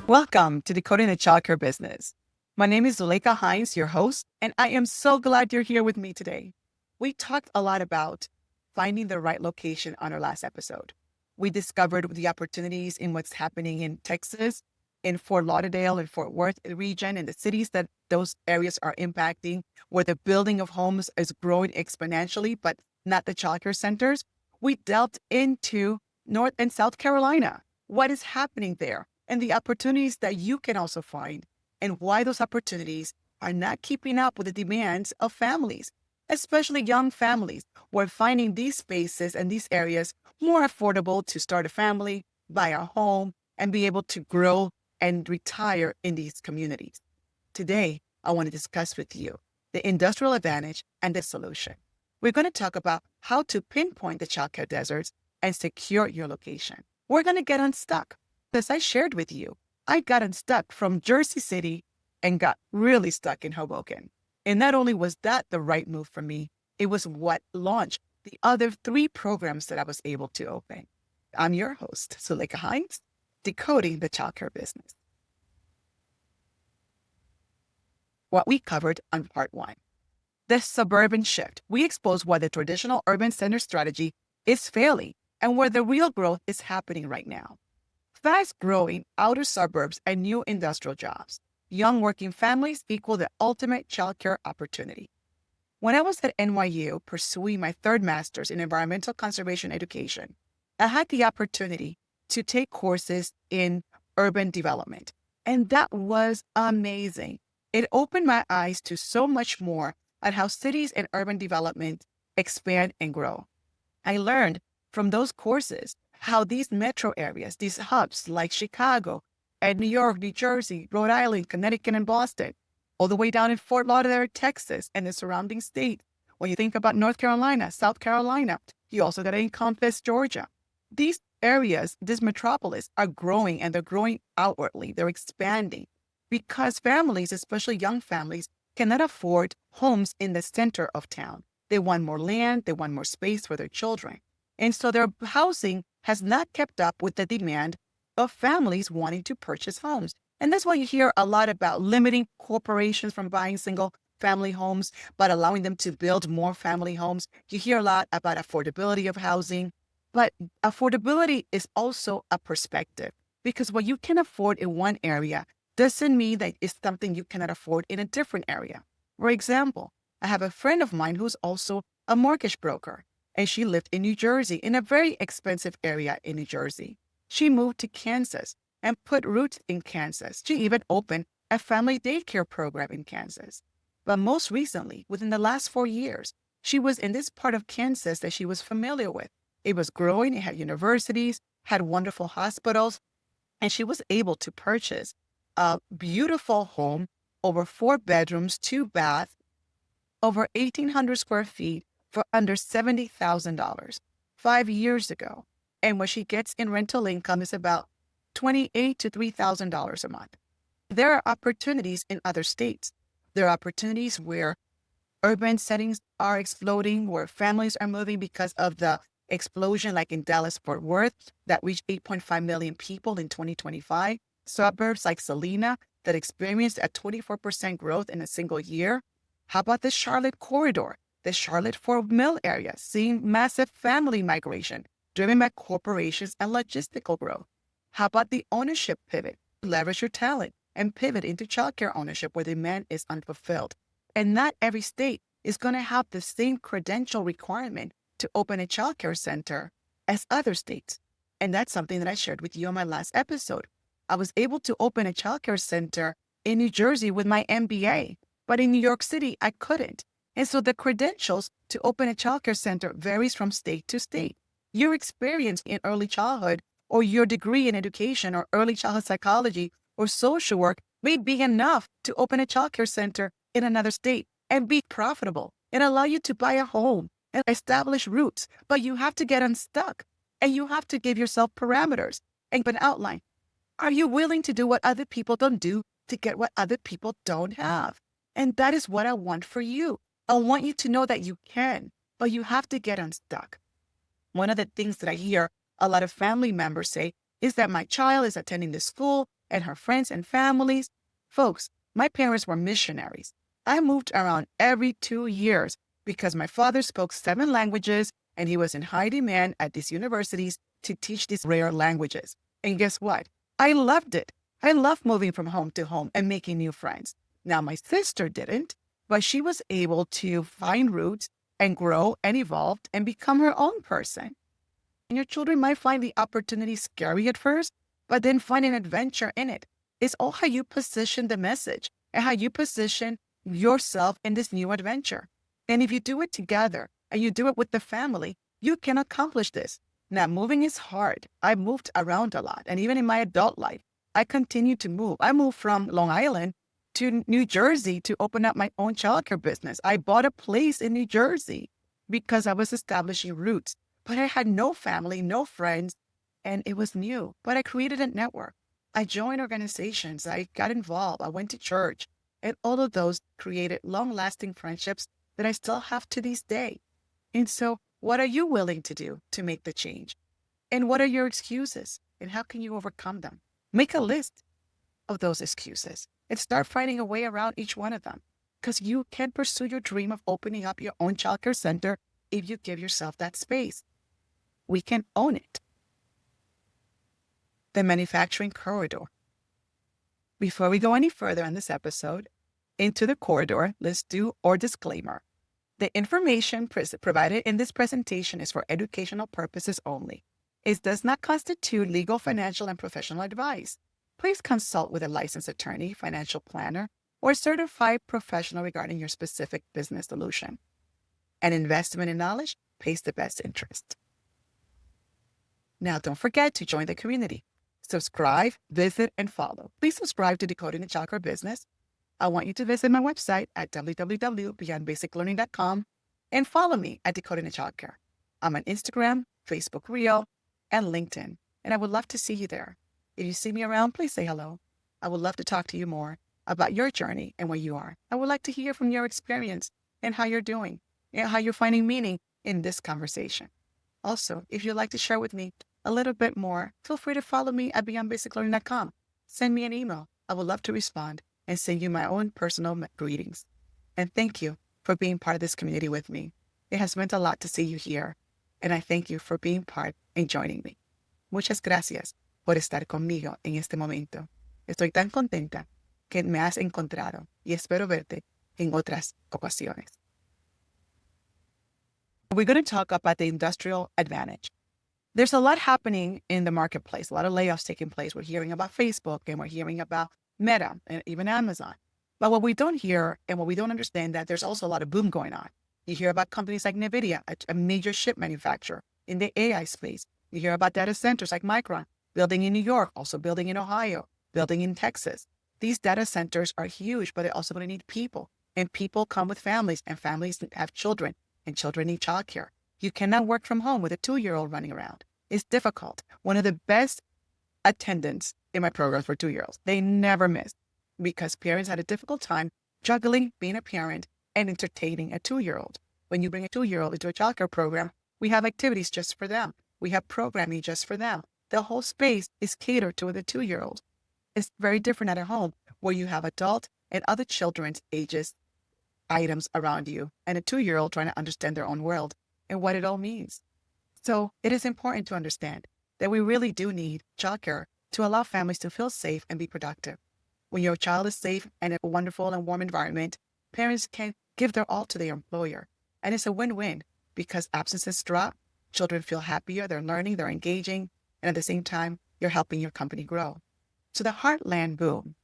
Welcome to Decoding the Childcare Business. My name is Zuleika Hines, your host, and I am so glad you're here with me today. We talked a lot about finding the right location on our last episode. We discovered the opportunities in what's happening in Texas, in Fort Lauderdale and Fort Worth region, and the cities that those areas are impacting, where the building of homes is growing exponentially, but not the childcare centers. We delved into North and South Carolina. What is happening there? And the opportunities that you can also find, and why those opportunities are not keeping up with the demands of families, especially young families, who are finding these spaces and these areas more affordable to start a family, buy a home, and be able to grow and retire in these communities. Today, I want to discuss with you the industrial advantage and the solution. We're going to talk about how to pinpoint the childcare deserts and secure your location. We're going to get unstuck. As I shared with you, I got unstuck from Jersey City and got really stuck in Hoboken. And not only was that the right move for me, it was what launched the other 3 programs that I was able to open. I'm your host, Zuleika Hines, Decoding the Childcare Business. What we covered on part 1. The suburban shift. We exposed why the traditional urban center strategy is failing and where the real growth is happening right now. Fast-growing outer suburbs and new industrial jobs. Young working families equal the ultimate childcare opportunity. When I was at NYU pursuing my 3rd master's in environmental conservation education, I had the opportunity to take courses in urban development. And that was amazing. It opened my eyes to so much more on how cities and urban development expand and grow. I learned from those courses how these metro areas, these hubs like Chicago and New York, New Jersey, Rhode Island, Connecticut, and Boston, all the way down in Fort Lauderdale, Texas, and the surrounding states. When you think about North Carolina, South Carolina, you also got to encompass Georgia. These areas, this metropolis, are growing, and they're growing outwardly. They're expanding because families, especially young families, cannot afford homes in the center of town. They want more land. They want more space for their children. And so their housing has not kept up with the demand of families wanting to purchase homes. And that's why you hear a lot about limiting corporations from buying single family homes, but allowing them to build more family homes. You hear a lot about affordability of housing, but affordability is also a perspective, because what you can afford in one area doesn't mean that it's something you cannot afford in a different area. For example, I have a friend of mine who's also a mortgage broker, and she lived in New Jersey, in a very expensive area in New Jersey. She moved to Kansas and put roots in Kansas. She even opened a family daycare program in Kansas. But most recently, within the last 4 years, she was in this part of Kansas that she was familiar with. It was growing, it had universities, had wonderful hospitals, and she was able to purchase a beautiful home, over 4 bedrooms, 2 baths, over 1,800 square feet, for under $70,000 5 years ago. And what she gets in rental income is about $2,800 to $3,000 a month. There are opportunities in other states. There are opportunities where urban settings are exploding, where families are moving because of the explosion, like in Dallas-Fort Worth, that reached 8.5 million people in 2025. Suburbs like Salina that experienced a 24% growth in a single year. How about the Charlotte corridor? The Charlotte-Fort Mill area, seeing massive family migration driven by corporations and logistical growth. How about the ownership pivot? Leverage your talent and pivot into childcare ownership where demand is unfulfilled. And not every state is going to have the same credential requirement to open a childcare center as other states. And that's something that I shared with you on my last episode. I was able to open a childcare center in New Jersey with my MBA, but in New York City, I couldn't. And so the credentials to open a childcare center varies from state to state. Your experience in early childhood, or your degree in education or early childhood psychology or social work may be enough to open a childcare center in another state and be profitable and allow you to buy a home and establish roots. But you have to get unstuck, and you have to give yourself parameters and an outline. Are you willing to do what other people don't do to get what other people don't have? And that is what I want for you. I want you to know that you can, but you have to get unstuck. One of the things that I hear a lot of family members say is that my child is attending this school, and her friends and families. Folks, my parents were missionaries. I moved around every 2 years because my father spoke 7 languages and he was in high demand at these universities to teach these rare languages. And guess what? I loved it. I loved moving from home to home and making new friends. Now, my sister didn't, but she was able to find roots and grow and evolve and become her own person. And your children might find the opportunity scary at first, but then find an adventure in it. It's all how you position the message and how you position yourself in this new adventure. And if you do it together and you do it with the family, you can accomplish this. Now, moving is hard. I moved around a lot. And even in my adult life, I continue to move. I moved from Long Island to New Jersey to open up my own childcare business. I bought a place in New Jersey because I was establishing roots, but I had no family, no friends, and it was new. But I created a network. I joined organizations. I got involved. I went to church. And all of those created long-lasting friendships that I still have to this day. And so what are you willing to do to make the change? And what are your excuses? And how can you overcome them? Make a list of those excuses and start finding a way around each one of them. Because you can pursue your dream of opening up your own childcare center if you give yourself that space. We can own it. The manufacturing corridor. Before we go any further on this episode, into the corridor, let's do our disclaimer. The information provided in this presentation is for educational purposes only. It does not constitute legal, financial, and professional advice. Please consult with a licensed attorney, financial planner, or certified professional regarding your specific business solution. An investment in knowledge pays the best interest. Now, don't forget to join the community. Subscribe, visit, and follow. Please subscribe to Decoding the Childcare Business. I want you to visit my website at www.beyondbasiclearning.com and follow me at Decoding the Childcare. I'm on Instagram, Facebook Reel, and LinkedIn, and I would love to see you there. If you see me around, please say hello. I would love to talk to you more about your journey and where you are. I would like to hear from your experience and how you're doing and how you're finding meaning in this conversation. Also, if you'd like to share with me a little bit more, feel free to follow me at beyondbasiclearning.com. Send me an email. I would love to respond and send you my own personal greetings. And thank you for being part of this community with me. It has meant a lot to see you here, and I thank you for being part and joining me. Muchas gracias por estar conmigo en este momento. Estoy tan contenta que me has encontrado y espero verte en otras ocasiones. We're going to talk about the industrial advantage. There's a lot happening in the marketplace, a lot of layoffs taking place. We're hearing about Facebook and we're hearing about Meta and even Amazon. But what we don't hear and what we don't understand that there's also a lot of boom going on. You hear about companies like NVIDIA, a major chip manufacturer in the AI space. You hear about data centers like Micron, building in New York, also building in Ohio, building in Texas. These data centers are huge, but they're also going to need people. And people come with families, and families have children, and children need childcare. You cannot work from home with a 2-year-old running around. It's difficult. One of the best attendants in my programs were 2-year-olds. They never missed because parents had a difficult time juggling being a parent and entertaining a 2-year-old. When you bring a 2-year-old into a childcare program, we have activities just for them. We have programming just for them. The whole space is catered to the 2-year-old. It's very different at a home where you have adult and other children's ages, items around you, and a 2-year-old trying to understand their own world and what it all means. So it is important to understand that we really do need childcare to allow families to feel safe and be productive. When your child is safe and in a wonderful and warm environment, parents can give their all to their employer. And it's a win-win because absences drop, children feel happier, they're learning, they're engaging, and at the same time, you're helping your company grow. So the heartland boom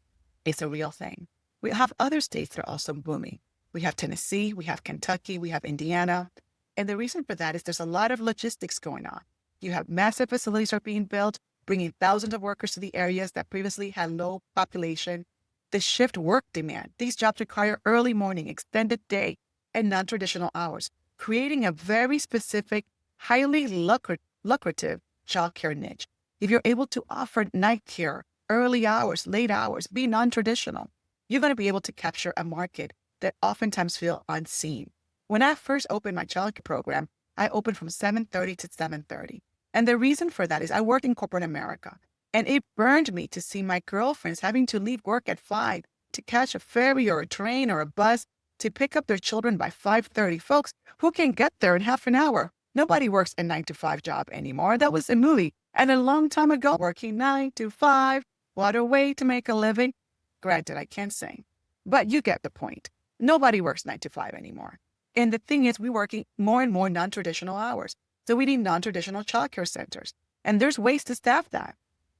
is a real thing. We have other states that are also booming. We have Tennessee, we have Kentucky, we have Indiana. And the reason for that is there's a lot of logistics going on. You have massive facilities are being built, bringing thousands of workers to the areas that previously had low population. The shift work demand. These jobs require early morning, extended day, and non-traditional hours, creating a very specific, highly lucrative childcare niche. If you're able to offer night care, early hours, late hours, be non-traditional, you're going to be able to capture a market that oftentimes feel unseen. When I first opened my childcare program, I opened from 7:30 to 7:30. And the reason for that is I worked in corporate America. And it burned me to see my girlfriends having to leave work at 5 to catch a ferry or a train or a bus to pick up their children by 5:30. Folks, who can get there in half an hour? Nobody works a 9 to 5 job anymore. That was a movie. And a long time ago, working 9 to 5, what a way to make a living. Granted, I can't sing, but you get the point. Nobody works 9 to 5 anymore. And the thing is, we're working more and more non-traditional hours. So we need non-traditional childcare centers. And there's ways to staff that.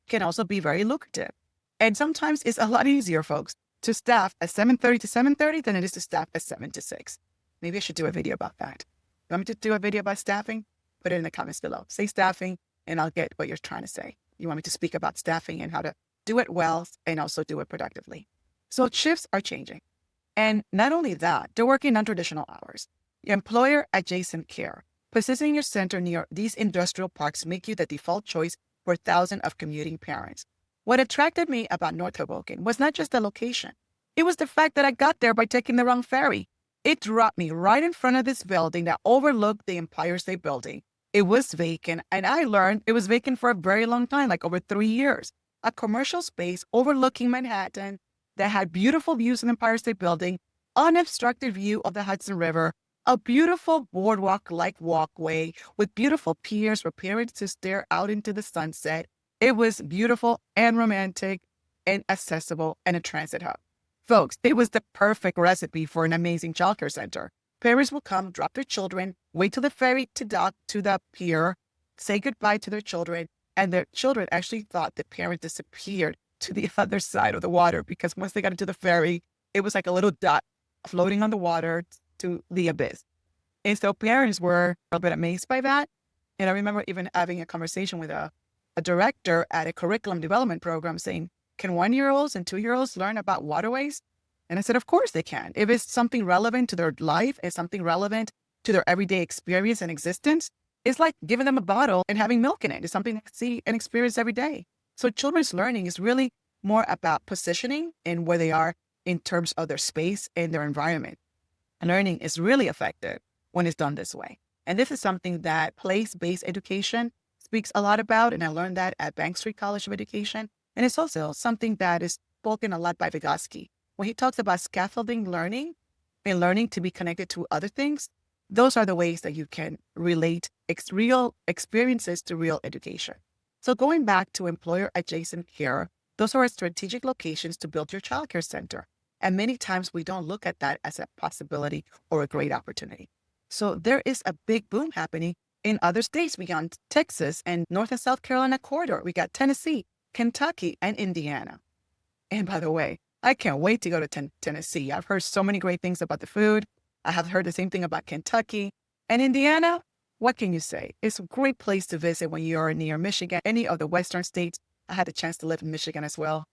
Can also be very lucrative. And sometimes it's a lot easier, folks, to staff at 7:30 to 7:30 than it is to staff at 7 to 6. Maybe I should do a video about that. You want me to do a video about staffing? Put it in the comments below. Say staffing, and I'll get what you're trying to say. You want me to speak about staffing and how to do it well and also do it productively. So shifts are changing. And not only that, they're working non-traditional hours. Employer adjacent care. Positioning your center near these industrial parks make you the default choice for thousands of commuting parents. What attracted me about North Hoboken was not just the location. It was the fact that I got there by taking the wrong ferry. It dropped me right in front of this building that overlooked the Empire State Building. It was vacant, and I learned it was vacant for a very long time, like over 3 years. A commercial space overlooking Manhattan that had beautiful views of the Empire State Building, unobstructed view of the Hudson River, a beautiful boardwalk-like walkway with beautiful piers for parents to stare out into the sunset. It was beautiful and romantic and accessible and a transit hub. Folks, it was the perfect recipe for an amazing childcare center. Parents will come, drop their children, wait till the ferry to dock to the pier, say goodbye to their children, and their children actually thought the parent disappeared to the other side of the water because once they got into the ferry, it was like a little dot floating on the water to the abyss. And so parents were a little bit amazed by that. And I remember even having a conversation with a director at a curriculum development program saying, can 1-year-olds and 2-year-olds learn about waterways? And I said, of course they can. If it's something relevant to their life, it's something relevant to their everyday experience and existence, it's like giving them a bottle and having milk in it. It's something they see and experience every day. So children's learning is really more about positioning and where they are in terms of their space and their environment. And learning is really effective when it's done this way. And this is something that place-based education speaks a lot about. And I learned that at Bank Street College of Education. And it's also something that is spoken a lot by Vygotsky. When he talks about scaffolding learning and learning to be connected to other things, those are the ways that you can relate real experiences to real education. So going back to employer adjacent care, those are strategic locations to build your childcare center. And many times we don't look at that as a possibility or a great opportunity. So there is a big boom happening in other states beyond Texas and North and South Carolina corridor. We got Tennessee, Kentucky, and Indiana. And by the way, I can't wait to go to Tennessee. I've heard so many great things about the food. I have heard the same thing about Kentucky. And Indiana, what can you say? It's a great place to visit when you're near Michigan, any of the Western states. I had a chance to live in Michigan as well.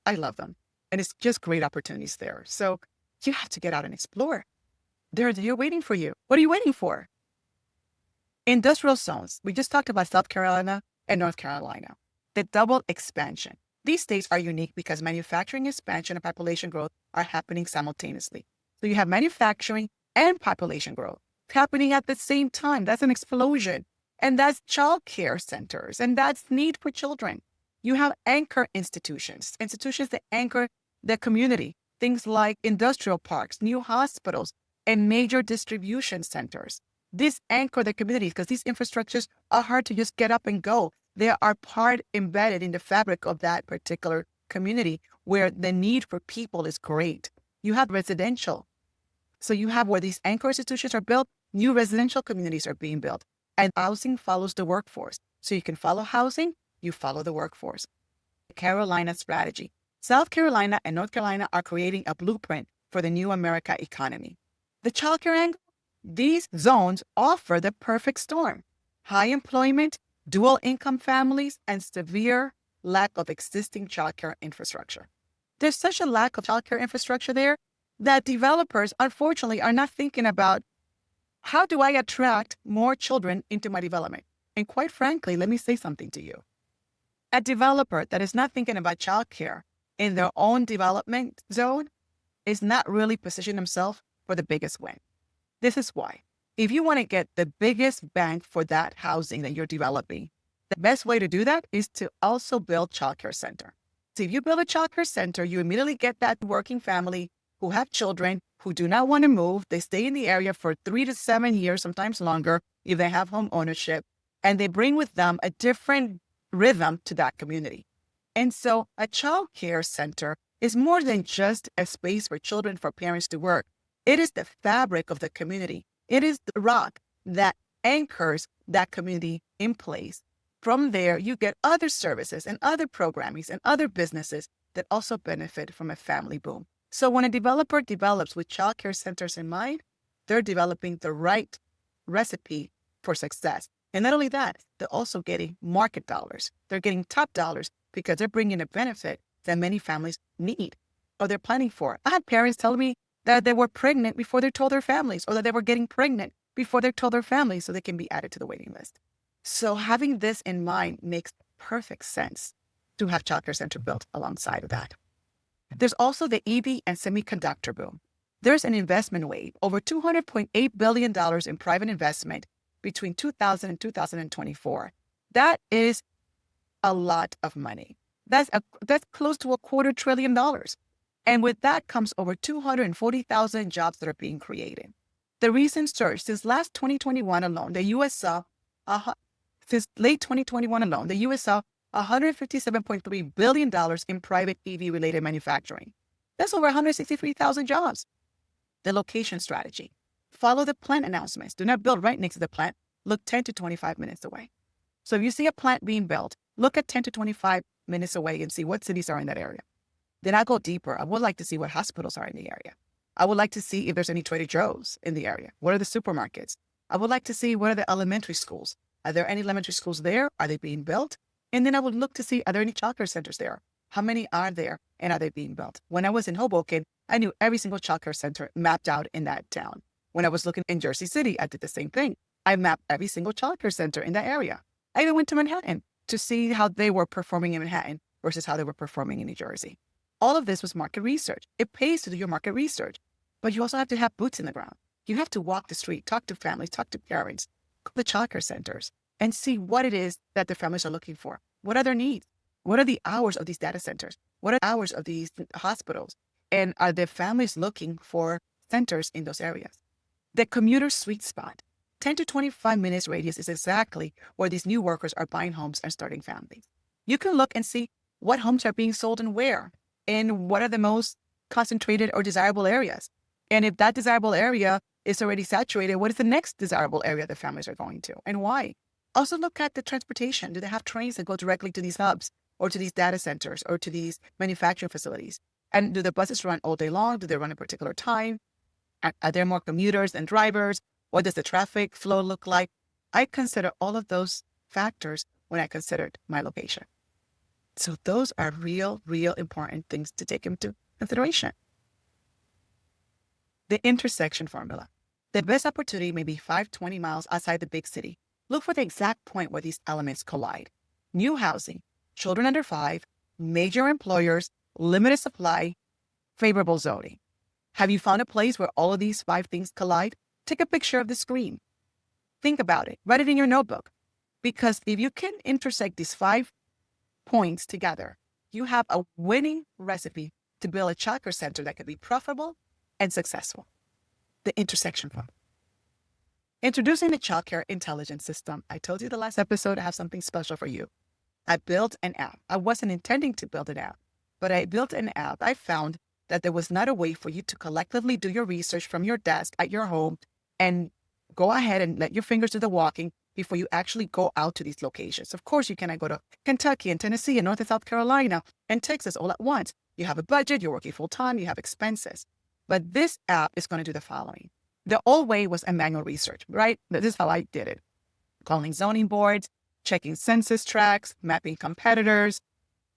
I love them. And it's just great opportunities there. So you have to get out and explore. They're waiting for you. What are you waiting for? Industrial zones. We just talked about South Carolina and North Carolina. The double expansion. These states are unique because manufacturing expansion and population growth are happening simultaneously. So you have manufacturing and population growth happening at the same time. That's an explosion. And that's child care centers. And that's need for children. You have anchor institutions that anchor the community. Things like industrial parks, new hospitals, and major distribution centers. These anchor the communities because these infrastructures are hard to just get up and go. They are part embedded in the fabric of that particular community where the need for people is great. You have residential. So you have where these anchor institutions are built, new residential communities are being built. And housing follows the workforce. So you can follow housing, you follow the workforce. Carolina strategy. South Carolina and North Carolina are creating a blueprint for the new America economy. The childcare angle, these zones offer the perfect storm. High employment, dual income families, and severe lack of existing childcare infrastructure. There's such a lack of childcare infrastructure there that developers, unfortunately, are not thinking about how do I attract more children into my development? And quite frankly, let me say something to you. A developer that is not thinking about childcare in their own development zone is not really positioning themselves for the biggest win. This is why. If you want to get the biggest bang for that housing that you're developing, The best way to do that is to also build childcare center. So if you build a childcare center, you immediately get that working family who have children who do not want to move. They stay in the area for 3 to 7 years, sometimes longer, if they have home ownership, and they bring with them a different rhythm to that community. And so a childcare center is more than just a space for children, for parents to work. It is the fabric of the community. It is the rock that anchors that community in place. From there, you get other services and other programmings and other businesses that also benefit from a family boom. So when a developer develops with childcare centers in mind, they're developing the right recipe for success. And not only that, they're also getting market dollars. They're getting top dollars because they're bringing a benefit that many families need or they're planning for. I had parents tell me that they were pregnant before they told their families, or that they were getting pregnant before they told their families so they can be added to the waiting list. So having this in mind makes perfect sense to have childcare center built alongside of that. There's also the EV and semiconductor boom. There's an investment wave, over $200.8 billion in private investment between 2000 and 2024. That is a lot of money. That's close to $250 billion. And with that comes over 240,000 jobs that are being created. The recent surge since last 2021 alone, the U.S. saw, since late 2021 alone, the U.S. saw $157.3 billion in private EV-related manufacturing. That's over 163,000 jobs. The location strategy. Follow the plant announcements. Do not build right next to the plant. Look 10 to 25 minutes away. So if you see a plant being built, look at 10 to 25 minutes away and see what cities are in that area. Then I go deeper. I would like to see what hospitals are in the area. I would like to see if there's any Trader Joe's in the area. What are the supermarkets? I would like to see what are the elementary schools. Are there any elementary schools there? Are they being built? And then I would look to see, are there any childcare centers there? How many are there and are they being built? When I was in Hoboken, I knew every single childcare center mapped out in that town. When I was looking in Jersey City, I did the same thing. I mapped every single childcare center in that area. I even went to Manhattan to see how they were performing in Manhattan versus how they were performing in New Jersey. All of this was market research. It pays to do your market research, but you also have to have boots in the ground. You have to walk the street, talk to families, talk to parents, go to childcare centers and see what it is that the families are looking for. What are their needs? What are the hours of these data centers? What are the hours of these hospitals? And are the families looking for centers in those areas? The commuter sweet spot, 10 to 25 minutes radius is exactly where these new workers are buying homes and starting families. You can look and see what homes are being sold and where, and what are the most concentrated or desirable areas. And if that desirable area is already saturated, what is the next desirable area the families are going to and why? Also look at the transportation. Do they have trains that go directly to these hubs or to these data centers or to these manufacturing facilities? And do the buses run all day long? Do they run a particular time? Are there more commuters than drivers? What does the traffic flow look like? I consider all of those factors when I considered my location. So those are real important things to take into consideration. The intersection formula. The best opportunity may be 5-20 miles outside the big city. Look for the exact point where these elements collide. New housing, children under 5, major employers, limited supply, favorable zoning. Have you found a place where all of these 5 things collide? Take a picture of the screen. Think about it. Write it in your notebook. Because if you can intersect these 5 points together, you have a winning recipe to build a childcare center that can be profitable and successful. The intersection point. Introducing the childcare intelligence system. I told you the last episode I have something special for you. I built an app. I wasn't intending to build an app, but I built an app. I found that there was not a way for you to collectively do your research from your desk at your home and go ahead and let your fingers do the walking before you actually go out to these locations. Of course, you cannot go to Kentucky and Tennessee and North and South Carolina and Texas all at once. You have a budget, you're working full time, you have expenses. But this app is going to do the following. The old way was a manual research, right? This is how I did it. Calling zoning boards, checking census tracts, mapping competitors.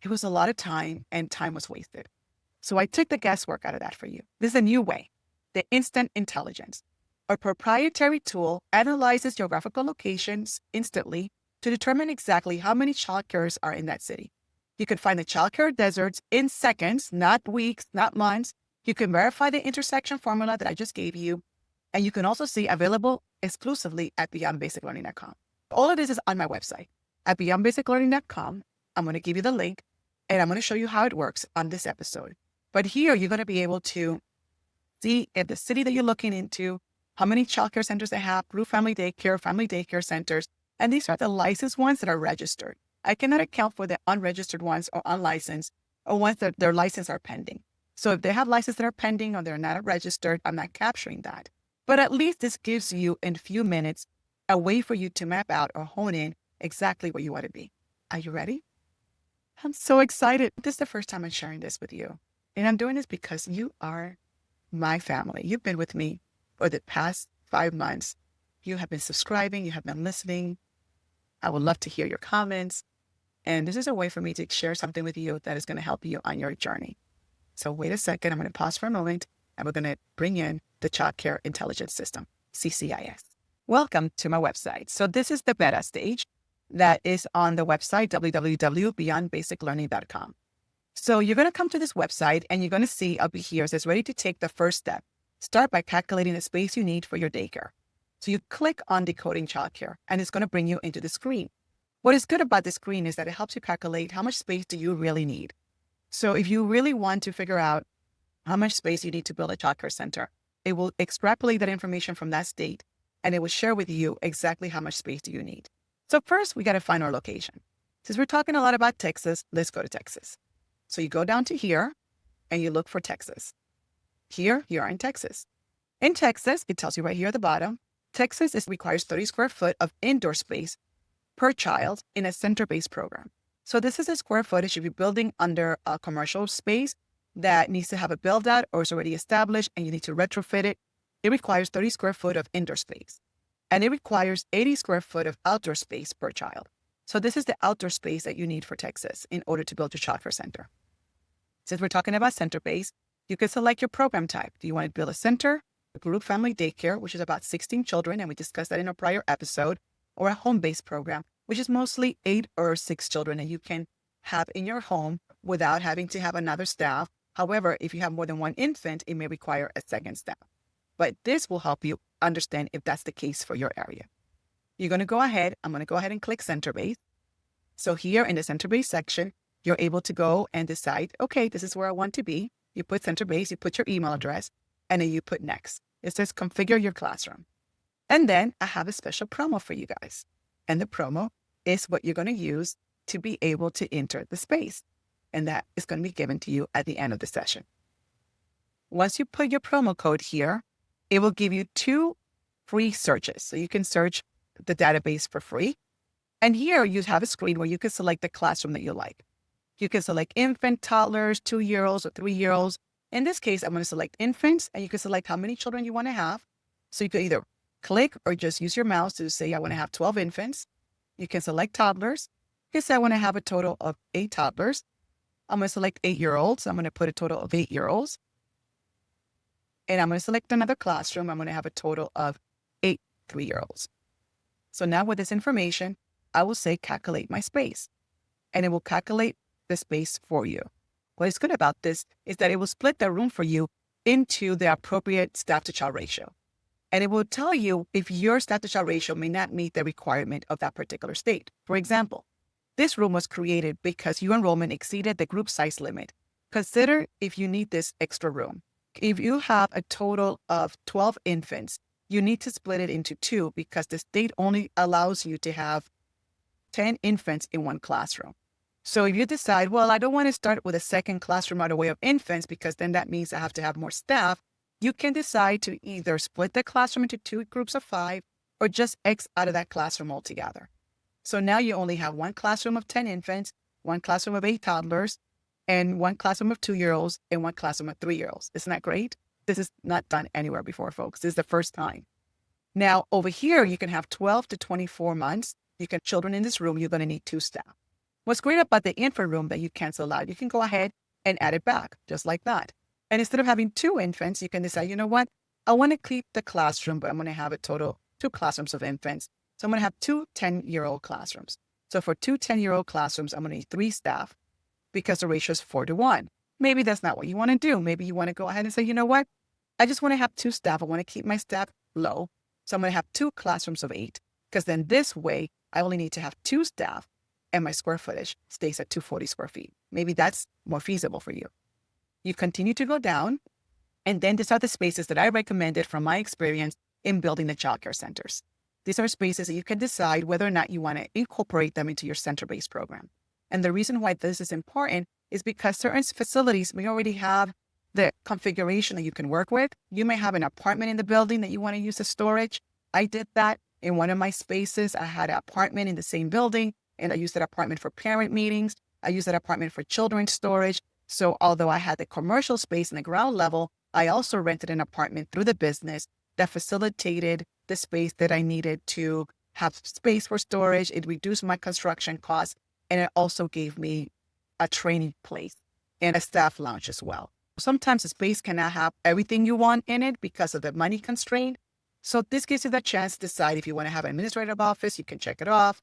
It was a lot of time and time was wasted. So I took the guesswork out of that for you. This is a new way. The instant intelligence. A proprietary tool analyzes geographical locations instantly to determine exactly how many childcares are in that city. You can find the childcare deserts in seconds, not weeks, not months. You can verify the intersection formula that I just gave you. And you can also see available exclusively at beyondbasiclearning.com. All of this is on my website. at beyondbasiclearning.com. I'm going to give you the link and I'm going to show you how it works on this episode. But here you're going to be able to see if the city that you're looking into, how many childcare centers they have, group family daycare centers, and these are the licensed ones that are registered. I cannot account for the unregistered ones or unlicensed or ones that their license are pending. So if they have license that are pending or they're not registered, I'm not capturing that. But at least this gives you in a few minutes a way for you to map out or hone in exactly where you want to be. Are you ready? I'm so excited. This is the first time I'm sharing this with you. And I'm doing this because you are my family. You've been with me for the past 5 months. You have been subscribing. You have been listening. I would love to hear your comments. And this is a way for me to share something with you that is going to help you on your journey. So wait a second. I'm going to pause for a moment and we're going to bring in the Child Care Intelligence System, CCIS. Welcome to my website. So this is the beta stage that is on the website, www.beyondbasiclearning.com. So you're going to come to this website and you're going to see up here, it says ready to take the first step. Start by calculating the space you need for your daycare. So you click on Decoding Childcare and it's going to bring you into the screen. What is good about the screen is that it helps you calculate how much space do you really need. So if you really want to figure out how much space you need to build a childcare center, it will extrapolate that information from that state and it will share with you exactly how much space do you need. So first, we got to find our location. Since we're talking a lot about Texas, let's go to Texas. So you go down to here and you look for Texas. Here, you are in Texas. In Texas, it tells you right here at the bottom, Texas requires 30 square foot of indoor space per child in a center-based program. So this is a square footage if you're building under a commercial space that needs to have a build out or is already established and you need to retrofit it. It requires 30 square foot of indoor space and it requires 80 square foot of outdoor space per child. So this is the outdoor space that you need for Texas in order to build your childcare center. Since we're talking about center-based, you can select your program type. Do you want to build a center, a group family daycare, which is about 16 children, and we discussed that in a prior episode, or a home-based program, which is mostly 8 or 6 children that you can have in your home without having to have another staff. However, if you have more than one infant, it may require a second staff. But this will help you understand if that's the case for your area. You're going to go ahead. I'm going to go ahead and click center-based. So here in the center-based section, you're able to go and decide, okay, this is where I want to be. You put center-based, you put your email address, and then you put next. It says configure your classroom. And then I have a special promo for you guys. And the promo is what you're going to use to be able to enter the space. And that is going to be given to you at the end of the session. Once you put your promo code here, it will give you 2 free searches. So you can search the database for free. And here you have a screen where you can select the classroom that you like. You can select infant, toddlers, 2-year-olds or 3-year-olds. In this case, I'm going to select infants and you can select how many children you want to have. So you can either click or just use your mouse to say, I want to have 12 infants. You can select toddlers. You can say, I want to have a total of 8 toddlers. I'm going to select 8-year-olds. I'm going to put a total of 8-year-olds. And I'm going to select another classroom. I'm going to have a total of 8 3-year-olds. So now with this information, I will say calculate my space and it will calculate the space for you. What is good about this is that it will split the room for you into the appropriate staff to child ratio. And it will tell you if your staff to child ratio may not meet the requirement of that particular state. For example, this room was created because your enrollment exceeded the group size limit. Consider if you need this extra room. If you have a total of 12 infants, you need to split it into 2 because the state only allows you to have 10 infants in one classroom. So if you decide, well, I don't want to start with a second classroom right away of infants because then that means I have to have more staff, you can decide to either split the classroom into 2 groups of 5 or just X out of that classroom altogether. So now you only have one classroom of 10 infants, one classroom of 8 toddlers, and one classroom of 2-year-olds and one classroom of 3-year-olds. Isn't that great? This is not done anywhere before, folks. This is the first time. Now, over here, you can have 12 to 24 months. You can children in this room, you're going to need 2 staff. What's great about the infant room that you cancel out, you can go ahead and add it back just like that. And instead of having 2 infants, you can decide, you know what? I want to keep the classroom, but I'm going to have a total 2 classrooms of infants. So I'm going to have 2 10-year-old classrooms. So for 2 10-year-old classrooms, I'm going to need 3 staff because the ratio is 4-to-1. Maybe that's not what you want to do. Maybe you want to go ahead and say, you know what? I just want to have 2 staff. I want to keep my staff low. So I'm going to have 2 classrooms of 8 because then this way I only need to have 2 staff and my square footage stays at 240 square feet. Maybe that's more feasible for you. You continue to go down, and then these are the spaces that I recommended from my experience in building the childcare centers. These are spaces that you can decide whether or not you want to incorporate them into your center-based program. And the reason why this is important is because certain facilities may already have the configuration that you can work with. You may have an apartment in the building that you want to use as storage. I did that in one of my spaces. I had an apartment in the same building, and I used that apartment for parent meetings. I used that apartment for children's storage. So although I had the commercial space in the ground level, I also rented an apartment through the business that facilitated the space that I needed to have space for storage. It reduced my construction costs, and it also gave me a training place and a staff lounge as well. Sometimes a space cannot have everything you want in it because of the money constraint. So this gives you the chance to decide if you want to have an administrative office, you can check it off.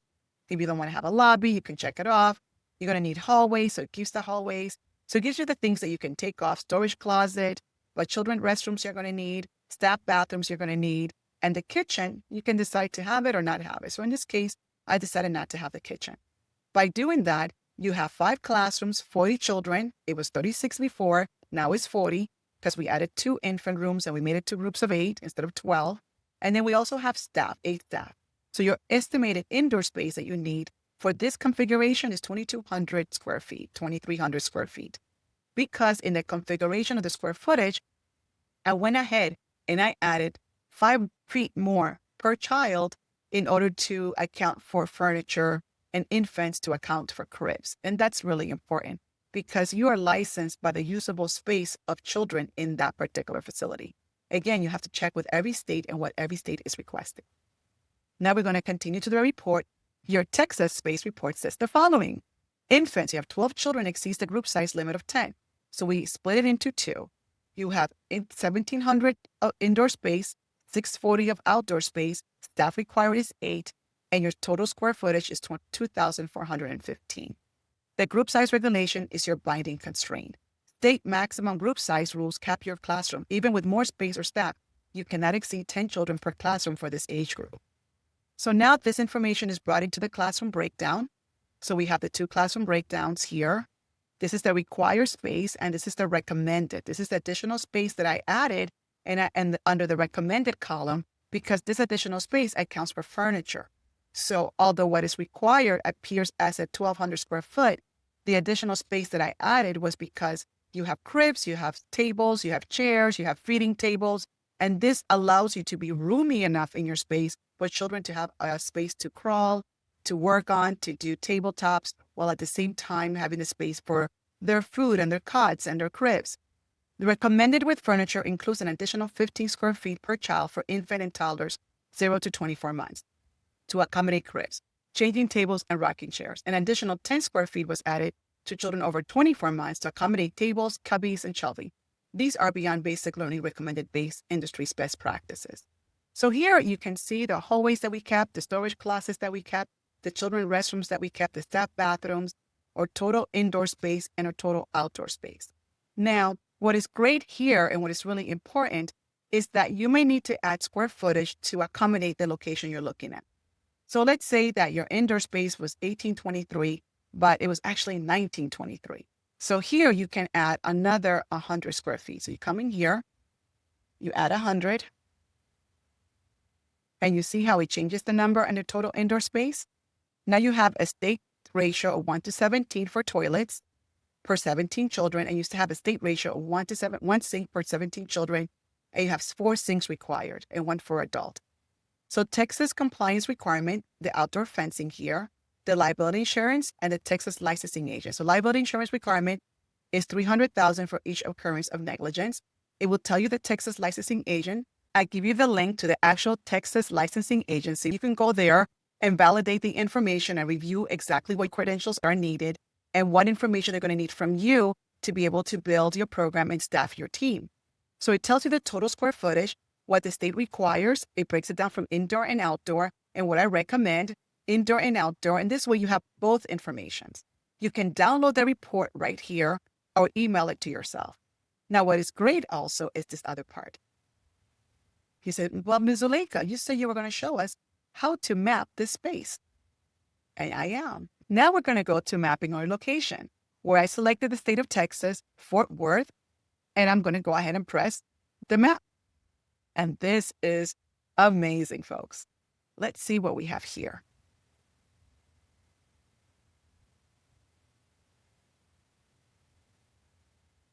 If you don't want to have a lobby, you can check it off. You're going to need hallways, so it gives the hallways. So it gives you the things that you can take off: storage closet, what children's restrooms you're going to need, staff bathrooms you're going to need, and the kitchen, you can decide to have it or not have it. So in this case, I decided not to have the kitchen. By doing that, you have 5 classrooms, 40 children. It was 36 before, now it's 40, because we added 2 infant rooms and we made it 2 groups of 8 instead of 12. And then we also have staff, 8 staff. So your estimated indoor space that you need for this configuration is 2,200 square feet, 2,300 square feet. Because in the configuration of the square footage, I went ahead and I added 5 feet more per child in order to account for furniture and infants, to account for cribs. And that's really important because you are licensed by the usable space of children in that particular facility. Again, you have to check with every state and what every state is requesting. Now we're going to continue to the report. Your Texas space report says the following. Infants, you have 12 children, exceeds the group size limit of 10. So we split it into 2. You have 1,700 indoor space, 640 of outdoor space, staff required is 8, and your total square footage is 2,415. The group size regulation is your binding constraint. State maximum group size rules cap your classroom. Even with more space or staff, you cannot exceed 10 children per classroom for this age group. So now this information is brought into the classroom breakdown. So we have the 2 classroom breakdowns here. This is the required space, and this is the recommended. This is the additional space that I added and under the recommended column, because this additional space accounts for furniture. So although what is required appears as a 1,200 square foot, the additional space that I added was because you have cribs, you have tables, you have chairs, you have feeding tables, and this allows you to be roomy enough in your space for children to have a space to crawl, to work on, to do tabletops, while at the same time having the space for their food and their cots and their cribs. The recommended with furniture includes an additional 15 square feet per child for infant and toddlers 0 to 24 months to accommodate cribs, changing tables and rocking chairs. An additional 10 square feet was added to children over 24 months to accommodate tables, cubbies, and shelving. These are beyond basic learning recommended base industry's best practices. So here you can see the hallways that we kept, the storage closets that we kept, the children's restrooms that we kept, the staff bathrooms, or total indoor space and our total outdoor space. Now, what is great here and what is really important is that you may need to add square footage to accommodate the location you're looking at. So let's say that your indoor space was 1823, but it was actually 1923. So here you can add another 100 square feet. So you come in here, you add 100, and you see how it changes the number and the total indoor space. Now you have a state ratio of 1 to 17 for toilets per 17 children, and you used to have a state ratio of 1 sink per 17 children, and you have 4 sinks required and 1 for adult. So Texas compliance requirement, the outdoor fencing here, the liability insurance, and the Texas licensing agent. So liability insurance requirement is $300,000 for each occurrence of negligence. It will tell you the Texas licensing agent. I give you the link to the actual Texas licensing agency. You can go there and validate the information and review exactly what credentials are needed and what information they're going to need from you to be able to build your program and staff your team. So it tells you the total square footage, what the state requires. It breaks it down from indoor and outdoor, and what I recommend, indoor and outdoor. And this way you have both informations. You can download the report right here or email it to yourself. Now, what is great also is this other part. He said, well, Ms. Zuleika, you said you were going to show us how to map this space. And I am. Now we're going to go to mapping our location, where I selected the state of Texas, Fort Worth, and I'm going to go ahead and press the map. And this is amazing, folks. Let's see what we have here.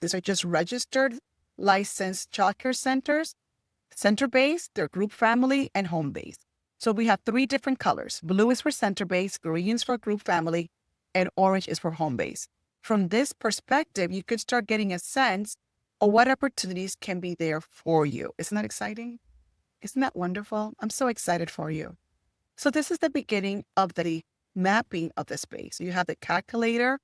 These are just registered, licensed childcare centers, center-based, they're group family, and home-based. So we have 3 different colors. Blue is for center-based, green is for group family, and orange is for home-based. From this perspective, you could start getting a sense of what opportunities can be there for you. Isn't that exciting? Isn't that wonderful? I'm so excited for you. So this is the beginning of the mapping of the space. You have the calculator.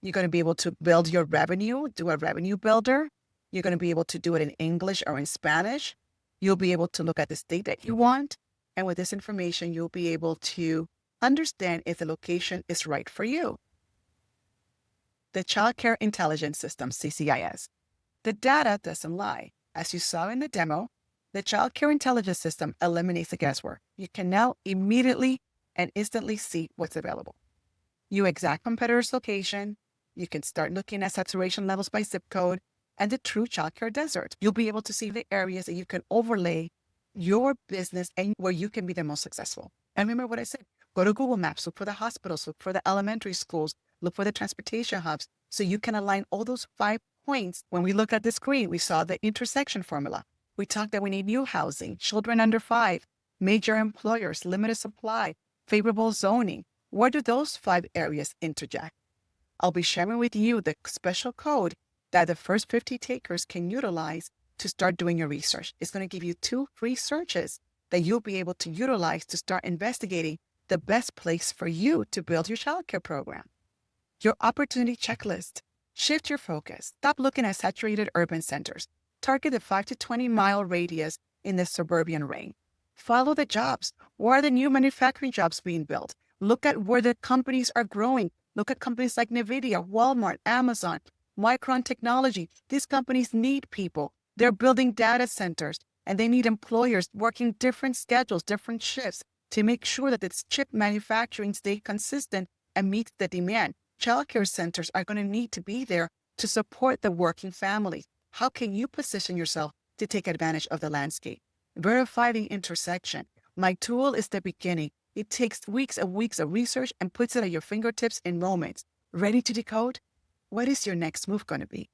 You're going to be able to build your revenue, do a revenue builder. You're going to be able to do it in English or in Spanish. You'll be able to look at the state that you want. And with this information, you'll be able to understand if the location is right for you. The Childcare Intelligence System, CCIS. The data doesn't lie. As you saw in the demo, the Childcare Intelligence System eliminates the guesswork. You can now immediately and instantly see what's available. You exact competitor's location. You can start looking at saturation levels by zip code and the true childcare desert. You'll be able to see the areas that you can overlay your business and where you can be the most successful. And remember what I said, go to Google Maps, look for the hospitals, look for the elementary schools, look for the transportation hubs, so you can align all those 5 points. When we look at the screen, we saw the intersection formula. We talked that we need new housing, children under 5, major employers, limited supply, favorable zoning. Where do those 5 areas interject? I'll be sharing with you the special code that the first 50 takers can utilize to start doing your research. It's going to give you 2 free searches that you'll be able to utilize to start investigating the best place for you to build your childcare program. Your opportunity checklist. Shift your focus. Stop looking at saturated urban centers. Target the 5 to 20 mile radius in the suburban ring. Follow the jobs. Where are the new manufacturing jobs being built? Look at where the companies are growing. Look at companies like NVIDIA, Walmart, Amazon, Micron Technology. These companies need people. They're building data centers and they need employers working different schedules, different shifts to make sure that this chip manufacturing stay consistent and meet the demand. Childcare centers are going to need to be there to support the working families. How can you position yourself to take advantage of the landscape? Verify the intersection. My tool is the beginning. It takes weeks and weeks of research and puts it at your fingertips in moments. Ready to decode? What is your next move going to be?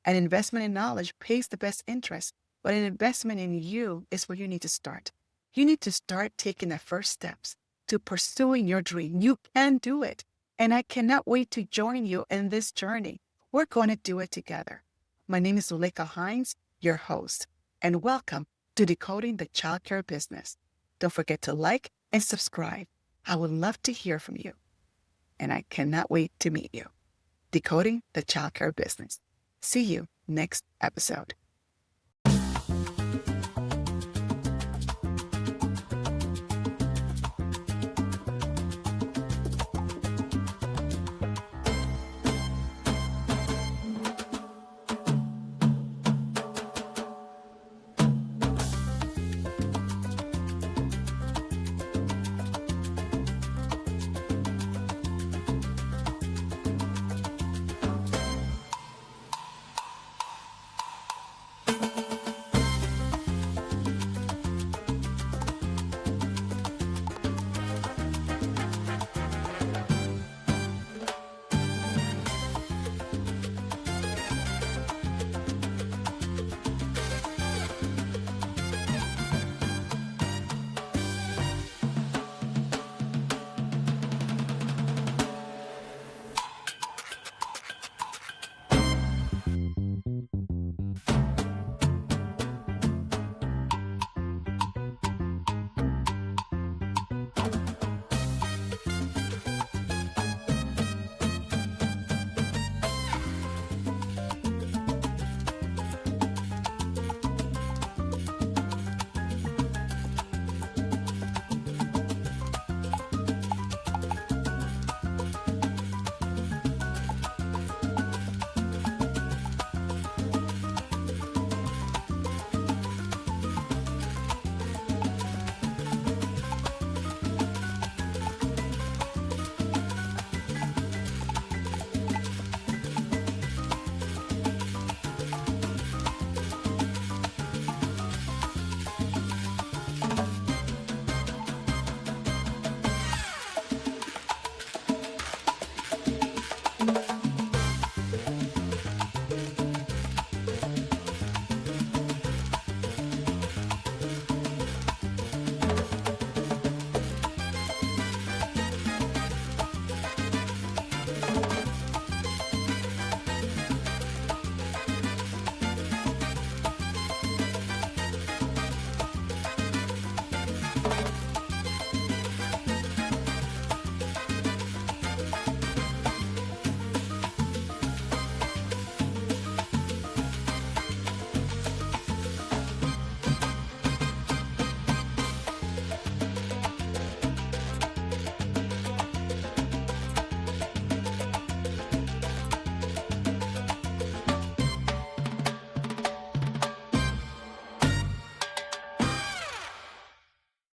An investment in knowledge pays the best interest, but an investment in you is where you need to start. You need to start taking the first steps to pursuing your dream. You can do it. And I cannot wait to join you in this journey. We're going to do it together. My name is Zuleika Hines, your host, and welcome to Decoding the Childcare Business. Don't forget to like and subscribe. I would love to hear from you. And I cannot wait to meet you. Decoding the Childcare Business. See you next episode.